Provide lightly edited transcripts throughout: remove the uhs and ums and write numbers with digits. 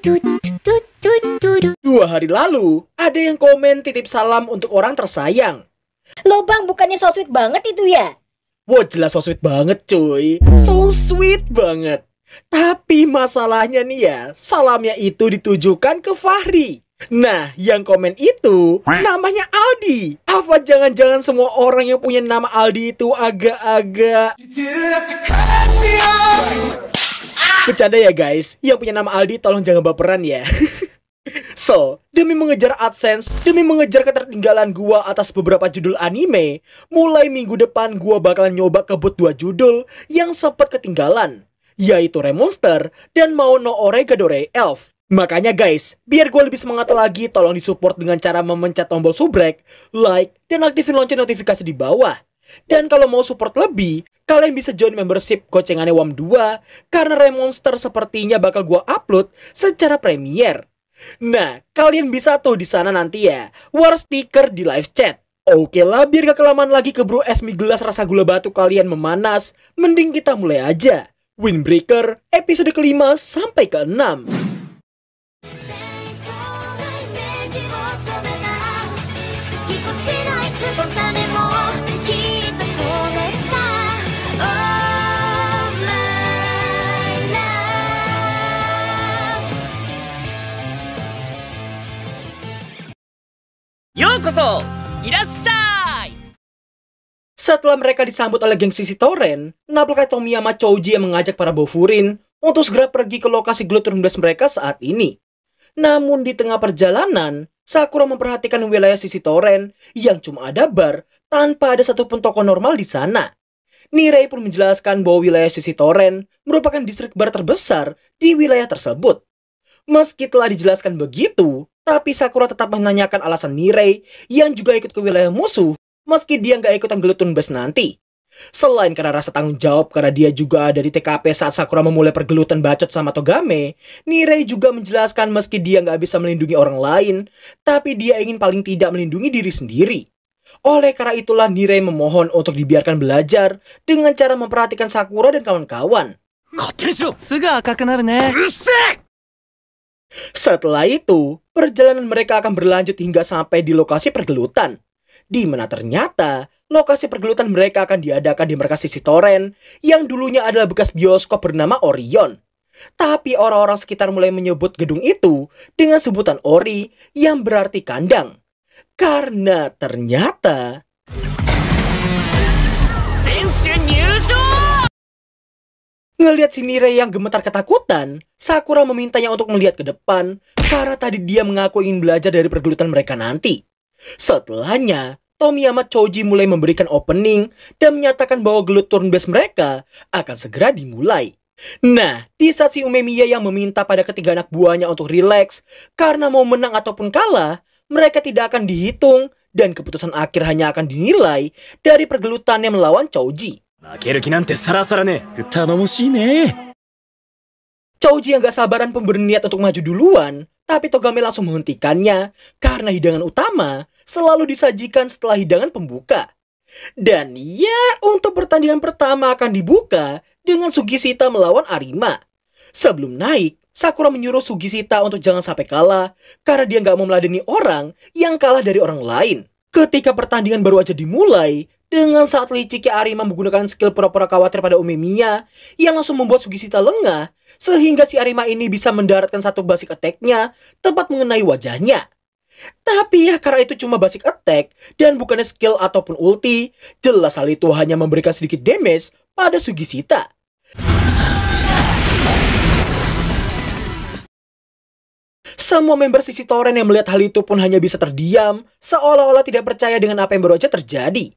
2 hari lalu, ada yang komen titip salam untuk orang tersayang. Loh bang, bukannya so sweet banget itu ya? Wah, jelas so sweet banget cuy. So sweet banget. Tapi masalahnya nih ya, salamnya itu ditujukan ke Fahri. Nah, yang komen itu namanya Aldi. Apa jangan-jangan semua orang yang punya nama Aldi itu agak-agak... Bercanda ya guys, yang punya nama Aldi tolong jangan baperan ya. So, demi mengejar AdSense, demi mengejar ketertinggalan gua atas beberapa judul anime, mulai minggu depan gua bakalan nyoba kebut 2 judul yang sempat ketinggalan, yaitu Remonster dan Mao no Oregadore Elf. Makanya guys, biar gua lebih semangat lagi, tolong disupport dengan cara memencet tombol subrek, like, dan aktifin lonceng notifikasi di bawah. Dan kalau mau support lebih, kalian bisa join membership gocengannya WAM 2, karena Remonster sepertinya bakal gua upload secara premier. Nah, kalian bisa tuh di sana nanti ya, war stiker di live chat. Oke lah, biar gak kelamaan lagi keburu es mie gelas rasa gula batu kalian memanas, mending kita mulai aja. Windbreaker episode ke-5 sampai ke-6. Setelah mereka disambut oleh geng Sisi Toren, Napalkai Tomiyama Chouji yang mengajak para Bofurin untuk segera pergi ke lokasi Glutton Blast mereka saat ini. Namun di tengah perjalanan, Sakura memperhatikan wilayah Sisi Toren yang cuma ada bar tanpa ada satupun toko normal di sana. Nirei pun menjelaskan bahwa wilayah Sisi Toren merupakan distrik bar terbesar di wilayah tersebut. Meski telah dijelaskan begitu, tapi Sakura tetap menanyakan alasan Nirei yang juga ikut ke wilayah musuh meski dia nggak ikutan Glutton Blast nanti. Selain karena rasa tanggung jawab karena dia juga ada di TKP saat Sakura memulai pergelutan bacot sama Togame, Nirei juga menjelaskan meski dia nggak bisa melindungi orang lain, tapi dia ingin paling tidak melindungi diri sendiri. Oleh karena itulah Nirei memohon untuk dibiarkan belajar dengan cara memperhatikan Sakura dan kawan-kawan. Setelah itu, perjalanan mereka akan berlanjut hingga sampai di lokasi pergelutan, di mana ternyata lokasi pergelutan mereka akan diadakan di markas Sisi Toren yang dulunya adalah bekas bioskop bernama Orion. Tapi orang-orang sekitar mulai menyebut gedung itu dengan sebutan Ori yang berarti kandang. Karena ternyata ngelihat si Nirei yang gemetar ketakutan, Sakura memintanya untuk melihat ke depan karena tadi dia mengaku ingin belajar dari pergelutan mereka nanti. Setelahnya, Tomiyama Chouji mulai memberikan opening dan menyatakan bahwa Glutton Blast mereka akan segera dimulai. Nah, di saat si Umemiya yang meminta pada ketiga anak buahnya untuk rileks karena mau menang ataupun kalah, mereka tidak akan dihitung dan keputusan akhir hanya akan dinilai dari pergelutannya melawan Chouji. Chouji yang gak sabaran pun berniat untuk maju duluan, tapi Togame langsung menghentikannya karena hidangan utama selalu disajikan setelah hidangan pembuka. Dan ya, untuk pertandingan pertama akan dibuka dengan Sugishita melawan Arima. Sebelum naik, Sakura menyuruh Sugishita untuk jangan sampai kalah karena dia gak mau meladeni orang yang kalah dari orang lain. Ketika pertandingan baru aja dimulai, dengan saat liciknya Arima menggunakan skill pura-pura khawatir pada Umemiya yang langsung membuat Sugishita lengah, sehingga si Arima ini bisa mendaratkan satu basic attack-nya tepat mengenai wajahnya. Tapi ya karena itu cuma basic attack dan bukannya skill ataupun ulti, jelas hal itu hanya memberikan sedikit damage pada Sugishita. Semua member Sisi Toren yang melihat hal itu pun hanya bisa terdiam, seolah-olah tidak percaya dengan apa yang baru aja terjadi.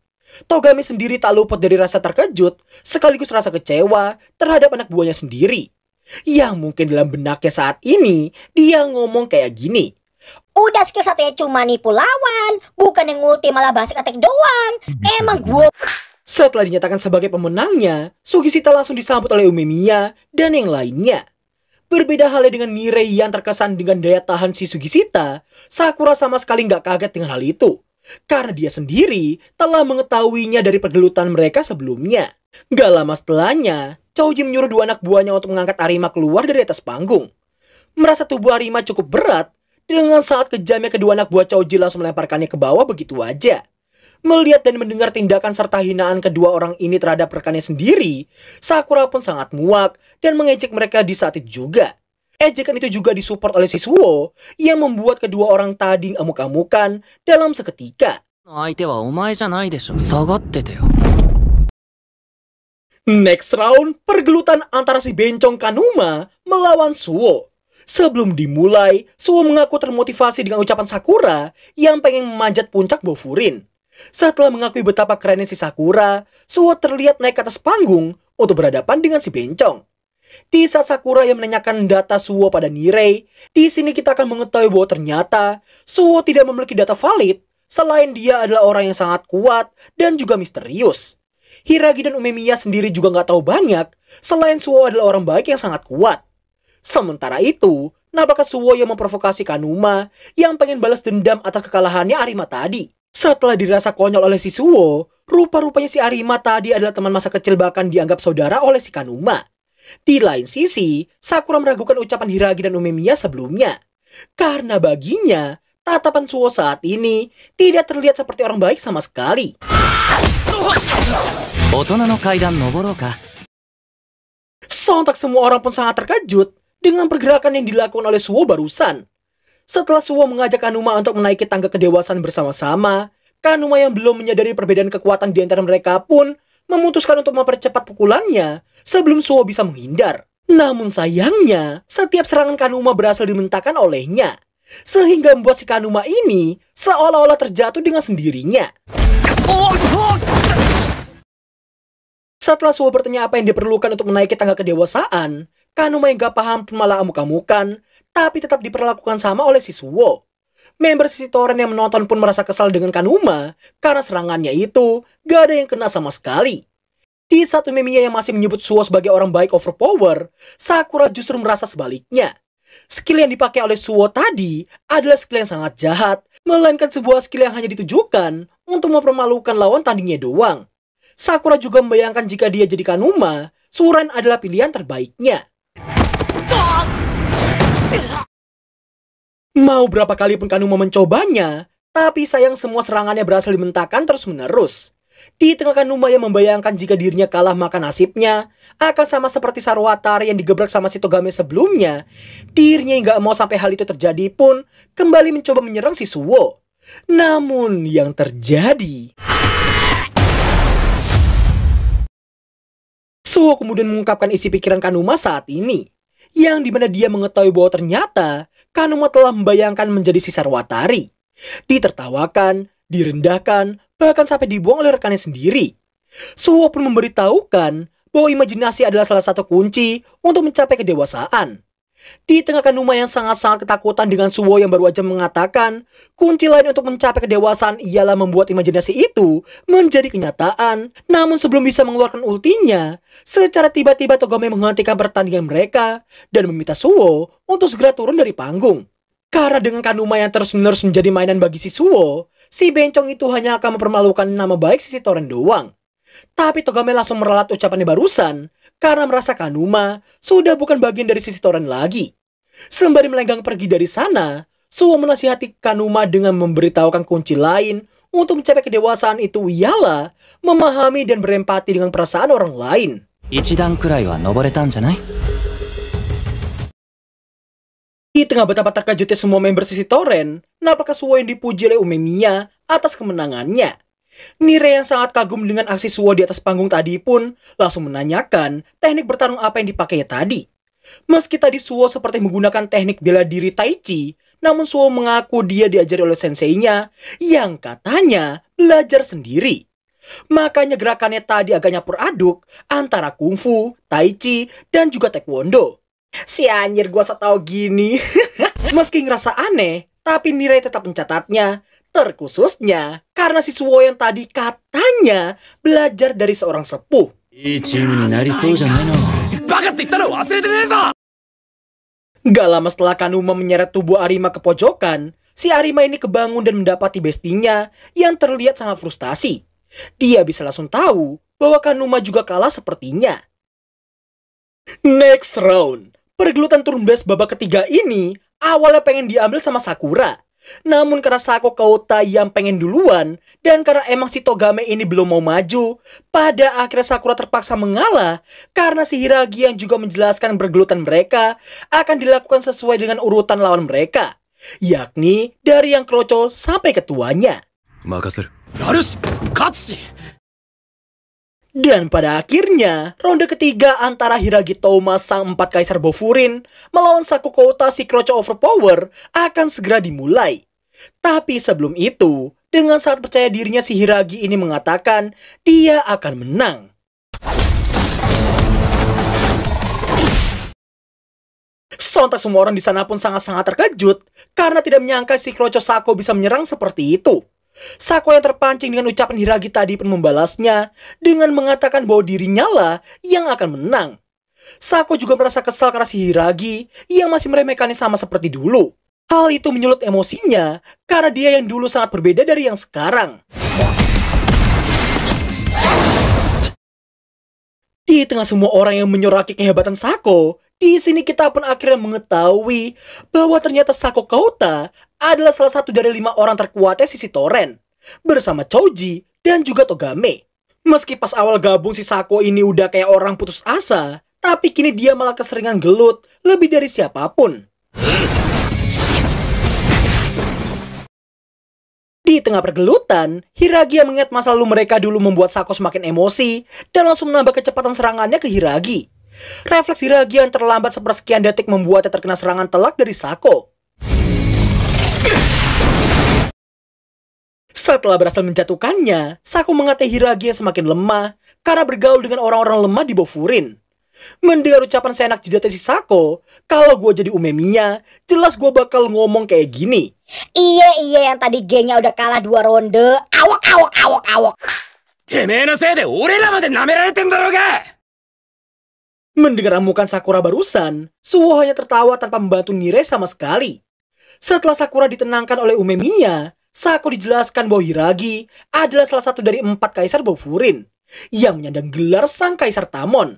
Togame sendiri tak luput dari rasa terkejut, sekaligus rasa kecewa terhadap anak buahnya sendiri. Yang mungkin dalam benaknya saat ini, dia ngomong kayak gini. Udah skill satunya cuma nipu lawan, bukan yang ulti malah basic attack doang. Emang gue... Setelah dinyatakan sebagai pemenangnya, Sugishita langsung disambut oleh Umemiya dan yang lainnya. Berbeda halnya dengan Nirei yang terkesan dengan daya tahan si Sugishita, Sakura sama sekali nggak kaget dengan hal itu. Karena dia sendiri telah mengetahuinya dari pergelutan mereka sebelumnya. Gak lama setelahnya, Chouji menyuruh 2 anak buahnya untuk mengangkat Arima keluar dari atas panggung. Merasa tubuh Arima cukup berat, dengan sangat kejamnya kedua anak buah Choji langsung melemparkannya ke bawah begitu aja. Melihat dan mendengar tindakan serta hinaan kedua orang ini terhadap rekannya sendiri, Sakura pun sangat muak dan mengejek mereka di saat itu juga. Ejekan itu juga disupport oleh Sisuo yang membuat kedua orang tadi amuk-amukan dalam seketika. Next round, pergelutan antara si bencong Kanuma melawan Suo. Sebelum dimulai, Suo mengaku termotivasi dengan ucapan Sakura yang pengen memanjat puncak Bofurin. Setelah mengakui betapa kerennya si Sakura, Suo terlihat naik ke atas panggung untuk berhadapan dengan si bencong. Di saat Sakura yang menanyakan data Suo pada Nirei, di sini kita akan mengetahui bahwa ternyata Suo tidak memiliki data valid, selain dia adalah orang yang sangat kuat dan juga misterius. Hiragi dan Umemiya sendiri juga nggak tahu banyak, selain Suo adalah orang baik yang sangat kuat. Sementara itu, nampaknya Suo yang memprovokasi Kanuma yang pengen balas dendam atas kekalahannya Arima tadi. Setelah dirasa konyol oleh si Suo, rupa-rupanya si Arima tadi adalah teman masa kecil bahkan dianggap saudara oleh si Kanuma. Di lain sisi, Sakura meragukan ucapan Hiragi dan Umemiya sebelumnya. Karena baginya, tatapan Suo saat ini tidak terlihat seperti orang baik sama sekali. Sontak semua orang pun sangat terkejut dengan pergerakan yang dilakukan oleh Suo barusan. Setelah Suo mengajak Kanuma untuk menaiki tangga kedewasaan bersama-sama, Kanuma yang belum menyadari perbedaan kekuatan di antara mereka pun memutuskan untuk mempercepat pukulannya sebelum Suo bisa menghindar. Namun sayangnya, setiap serangan Kanuma berhasil dimentahkan olehnya, sehingga membuat si Kanuma ini seolah-olah terjatuh dengan sendirinya. Setelah Suo bertanya apa yang diperlukan untuk menaiki tangga kedewasaan, Kanuma yang gak paham pun malah amuk-amukan, tapi tetap diperlakukan sama oleh si Suo. Member sisi Toren yang menonton pun merasa kesal dengan Kanuma karena serangannya itu gak ada yang kena sama sekali. Di saat Umemiya yang masih menyebut Suo sebagai orang baik overpower, Sakura justru merasa sebaliknya. Skill yang dipakai oleh Suo tadi adalah skill yang sangat jahat, melainkan sebuah skill yang hanya ditujukan untuk mempermalukan lawan tandingnya doang. Sakura juga membayangkan jika dia jadi Kanuma, Suren adalah pilihan terbaiknya. Mau berapa kali pun Kanuma mencobanya, tapi sayang semua serangannya berhasil dimentahkan terus-menerus. Di tengah Kanuma yang membayangkan jika dirinya kalah maka nasibnya akan sama seperti Sarwatari yang digebrak sama si Togame sebelumnya, dirinya yang gak mau sampai hal itu terjadi pun kembali mencoba menyerang si Suo. Namun yang terjadi... Suo kemudian mengungkapkan isi pikiran Kanuma saat ini, yang dimana dia mengetahui bahwa ternyata Kanuma telah membayangkan menjadi si Sarwatari. Ditertawakan, direndahkan, bahkan sampai dibuang oleh rekannya sendiri. Suo pun memberitahukan bahwa imajinasi adalah salah satu kunci untuk mencapai kedewasaan. Di tengah Kanuma yang sangat-sangat ketakutan dengan Suo yang baru aja mengatakan, kunci lain untuk mencapai kedewasaan ialah membuat imajinasi itu menjadi kenyataan. Namun sebelum bisa mengeluarkan ultinya, secara tiba-tiba Togame menghentikan pertandingan mereka dan meminta Suo untuk segera turun dari panggung. Karena dengan Kanuma yang terus-menerus menjadi mainan bagi si Suo, si bencong itu hanya akan mempermalukan nama baik si Toren doang. Tapi Togame langsung meralat ucapannya barusan karena merasa Kanuma sudah bukan bagian dari sisi Toren lagi. Sembari melenggang pergi dari sana, Suo menasihati Kanuma dengan memberitahukan kunci lain untuk mencapai kedewasaan itu ialah memahami dan berempati dengan perasaan orang lain. Di tengah betapa terkejutnya semua member sisi Toren, nampaknya Suo yang dipuji oleh Umemiya atas kemenangannya. Nirei yang sangat kagum dengan aksi Suo di atas panggung tadi pun langsung menanyakan teknik bertarung apa yang dipakainya tadi. Meski tadi Suo seperti menggunakan teknik bela diri Taichi, namun Suo mengaku dia diajari oleh senseinya yang katanya belajar sendiri. Makanya gerakannya tadi agak nyampur aduk antara kungfu, Taichi, dan juga taekwondo. Si anjir gua setau gini. Meski ngerasa aneh, tapi Nirei tetap mencatatnya. Terkhususnya karena si Suo yang tadi katanya belajar dari seorang sepuh. Gak lama setelah Kanuma menyeret tubuh Arima ke pojokan, si Arima ini kebangun dan mendapati bestinya yang terlihat sangat frustasi. Dia bisa langsung tahu bahwa Kanuma juga kalah sepertinya. Next round, Pergelutan turun base babak ketiga ini awalnya pengen diambil sama Sakura. Namun karena Sako Kouta yang pengen duluan, dan karena emang si Togame ini belum mau maju, pada akhirnya Sakura terpaksa mengalah karena si Hiragi yang juga menjelaskan pergelutan mereka akan dilakukan sesuai dengan urutan lawan mereka, yakni dari yang kroco sampai ketuanya. Dan pada akhirnya, ronde ketiga antara Hiragi Touma sang 4 kaisar Bofurin melawan Sako Kouta si kroco overpower akan segera dimulai. Tapi sebelum itu, dengan sangat percaya dirinya si Hiragi ini mengatakan dia akan menang. Sontak semua orang di sana pun sangat-sangat terkejut karena tidak menyangka si kroco Sako bisa menyerang seperti itu. Sako yang terpancing dengan ucapan Hiragi tadi pun membalasnya dengan mengatakan bahwa dirinya lah yang akan menang. Sako juga merasa kesal karena si Hiragi yang masih meremehkannya sama seperti dulu. Hal itu menyulut emosinya karena dia yang dulu sangat berbeda dari yang sekarang. Di tengah semua orang yang menyoraki kehebatan Sako, di sini kita pun akhirnya mengetahui bahwa ternyata Sako Kouta adalah salah satu dari 5 orang terkuatnya Sisi Toren, bersama Choji dan juga Togame. Meski pas awal gabung si Sako ini udah kayak orang putus asa, tapi kini dia malah keseringan gelut lebih dari siapapun. Di tengah pergelutan, Hiragi yang mengingat masa lalu mereka dulu membuat Sako semakin emosi dan langsung menambah kecepatan serangannya ke Hiragi. Refleks Hiragi yang terlambat sepersekian detik membuatnya terkena serangan telak dari Sako. Setelah berhasil menjatuhkannya, Sako mengatai Hiragi yang semakin lemah karena bergaul dengan orang-orang lemah di Bofurin. Mendengar ucapan seenak jidatnya si Sako, kalau gue jadi Umemiya, jelas gue bakal ngomong kayak gini. Iya yang tadi gengnya udah kalah 2 ronde. Awok. Mendengar amukan Sakura barusan, Suho hanya tertawa tanpa membantu Nire sama sekali. Setelah Sakura ditenangkan oleh Umemiya, Sako dijelaskan bahwa Hiragi adalah salah satu dari 4 kaisar Bofurin yang menyandang gelar sang kaisar Tamon.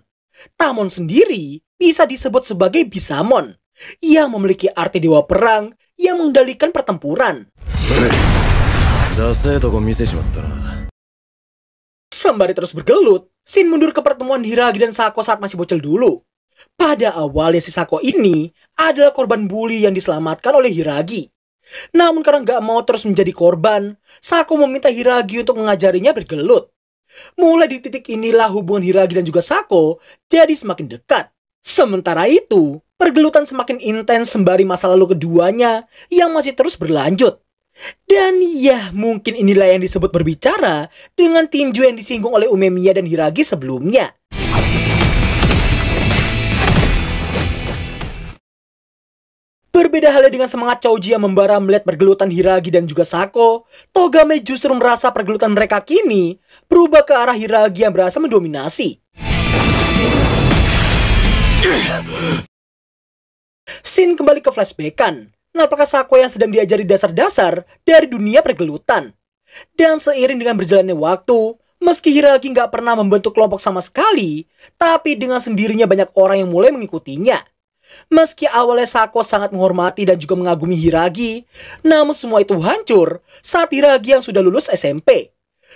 Tamon sendiri bisa disebut sebagai Bisamon yang memiliki arti dewa perang yang mengendalikan pertempuran. Sembari terus bergelut, Shin mundur ke pertemuan Hiragi dan Sako saat masih bocil dulu. Pada awalnya si Sako ini adalah korban bully yang diselamatkan oleh Hiragi. Namun karena gak mau terus menjadi korban, Sako meminta Hiragi untuk mengajarinya bergelut. Mulai di titik inilah hubungan Hiragi dan juga Sako jadi semakin dekat. Sementara itu, pergelutan semakin intens sembari masa lalu keduanya yang masih terus berlanjut. Dan ya, mungkin inilah yang disebut berbicara dengan tinju yang disinggung oleh Umemiya dan Hiragi sebelumnya. Berbeda halnya dengan semangat Choji yang membara melihat pergelutan Hiragi dan juga Sako, Togame justru merasa pergelutan mereka kini berubah ke arah Hiragi yang berhasil mendominasi. Shin kembali ke flashback-an. Apakah Sako yang sedang diajari dasar-dasar dari dunia pergelutan. Dan seiring dengan berjalannya waktu, meski Hiragi nggak pernah membentuk kelompok sama sekali, tapi dengan sendirinya banyak orang yang mulai mengikutinya. Meski awalnya Sako sangat menghormati dan juga mengagumi Hiragi, namun semua itu hancur saat Hiragi yang sudah lulus SMP.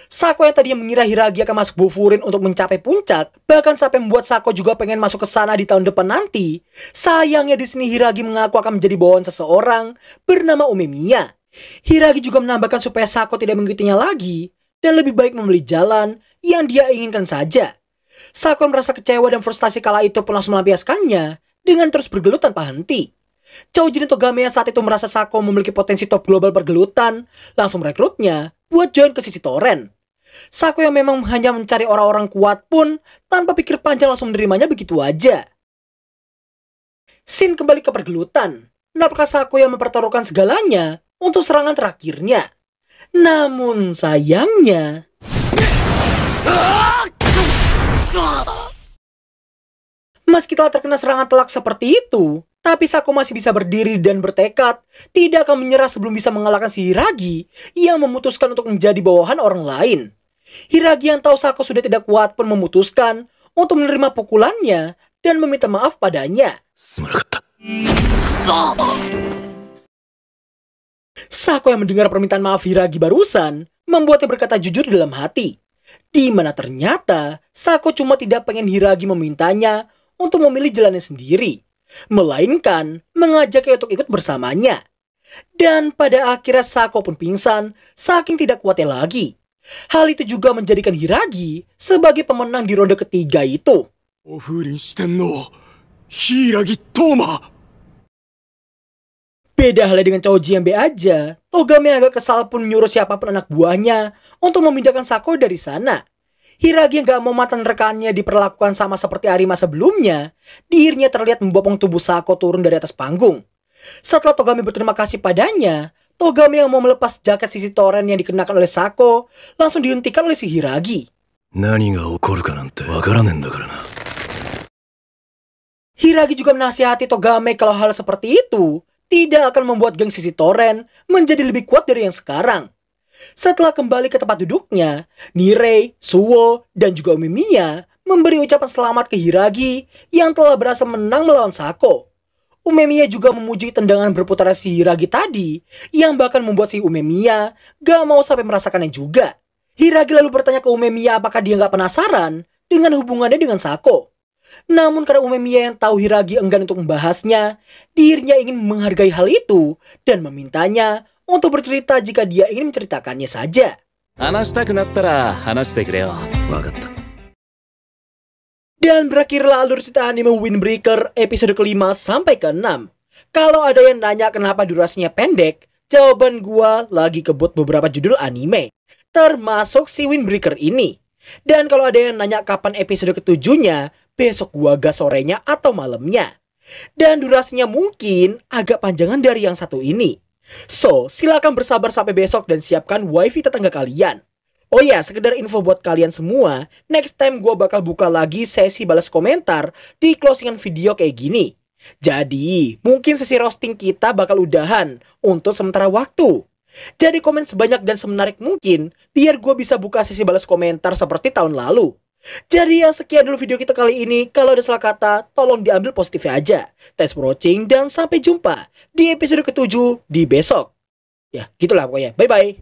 Sako yang tadinya mengira Hiragi akan masuk Bofurin untuk mencapai puncak, bahkan sampai membuat Sako juga pengen masuk ke sana di tahun depan nanti. Sayangnya di sini Hiragi mengaku akan menjadi bawahan seseorang bernama Umemiya. Hiragi juga menambahkan supaya Sako tidak mengikutinya lagi dan lebih baik memilih jalan yang dia inginkan saja. Sako merasa kecewa dan frustasi kala itu pun langsung melampiaskannya dengan terus bergelut tanpa henti. Choji dan Togame yang saat itu merasa Sako memiliki potensi top global pergelutan, langsung merekrutnya buat join ke Sisi Toren. Sako yang memang hanya mencari orang-orang kuat pun tanpa pikir panjang langsung menerimanya begitu aja. Shin kembali ke pergelutan. Apakah Sako yang mempertaruhkan segalanya untuk serangan terakhirnya? Namun sayangnya, meski telah terkena serangan telak seperti itu, tapi Sako masih bisa berdiri dan bertekad tidak akan menyerah sebelum bisa mengalahkan si Hiragi yang memutuskan untuk menjadi bawahan orang lain. Hiragi yang tahu Sako sudah tidak kuat pun memutuskan untuk menerima pukulannya dan meminta maaf padanya. Sako yang mendengar permintaan maaf Hiragi barusan membuatnya berkata jujur dalam hati, di mana ternyata Sako cuma tidak pengen Hiragi memintanya untuk memilih jalannya sendiri, melainkan mengajaknya untuk ikut bersamanya. Dan pada akhirnya Sako pun pingsan saking tidak kuatnya lagi. Hal itu juga menjadikan Hiragi sebagai pemenang di ronde ketiga itu. Beda halnya dengan Choji yang B aja, Togame agak kesal pun nyuruh siapapun anak buahnya untuk memindahkan Sako dari sana. Hiragi yang gak mau mantan rekannya diperlakukan sama seperti Arima sebelumnya, dirinya terlihat membopong tubuh Sako turun dari atas panggung. Setelah Togame berterima kasih padanya, Togame yang mau melepas jaket sisi toren yang dikenakan oleh Sako langsung dihentikan oleh si Hiragi. Hiragi juga menasihati Togame kalau hal seperti itu tidak akan membuat geng sisi toren menjadi lebih kuat dari yang sekarang. Setelah kembali ke tempat duduknya, Nirei, Suwo, dan juga Umemiya memberi ucapan selamat ke Hiragi yang telah berhasil menang melawan Sako. Umemiya juga memuji tendangan berputar si Hiragi tadi, yang bahkan membuat si Umemiya gak mau sampai merasakannya juga. Hiragi lalu bertanya ke Umemiya apakah dia gak penasaran dengan hubungannya dengan Sako. Namun karena Umemiya yang tahu Hiragi enggan untuk membahasnya, dirinya ingin menghargai hal itu dan memintanya untuk bercerita jika dia ingin menceritakannya saja. Dan berakhirlah alur cerita anime Windbreaker episode kelima sampai ke-6. Kalau ada yang nanya kenapa durasinya pendek, jawaban gua lagi kebut beberapa judul anime, termasuk si Windbreaker ini. Dan kalau ada yang nanya kapan episode ketujuhnya, besok gua gas sorenya atau malamnya. Dan durasinya mungkin agak panjangan dari yang satu ini. So, silakan bersabar sampai besok dan siapkan wifi tetangga kalian. Oh ya, sekedar info buat kalian semua, next time gua bakal buka lagi sesi balas komentar di closingan video kayak gini. Jadi, mungkin sesi roasting kita bakal udahan untuk sementara waktu. Jadi komen sebanyak dan semenarik mungkin, biar gue bisa buka sesi balas komentar seperti tahun lalu. Jadi ya sekian dulu video kita kali ini. Kalau ada salah kata, tolong diambil positifnya aja. Thanks for watching dan sampai jumpa di episode ke-7 di besok. Ya gitulah pokoknya, bye bye.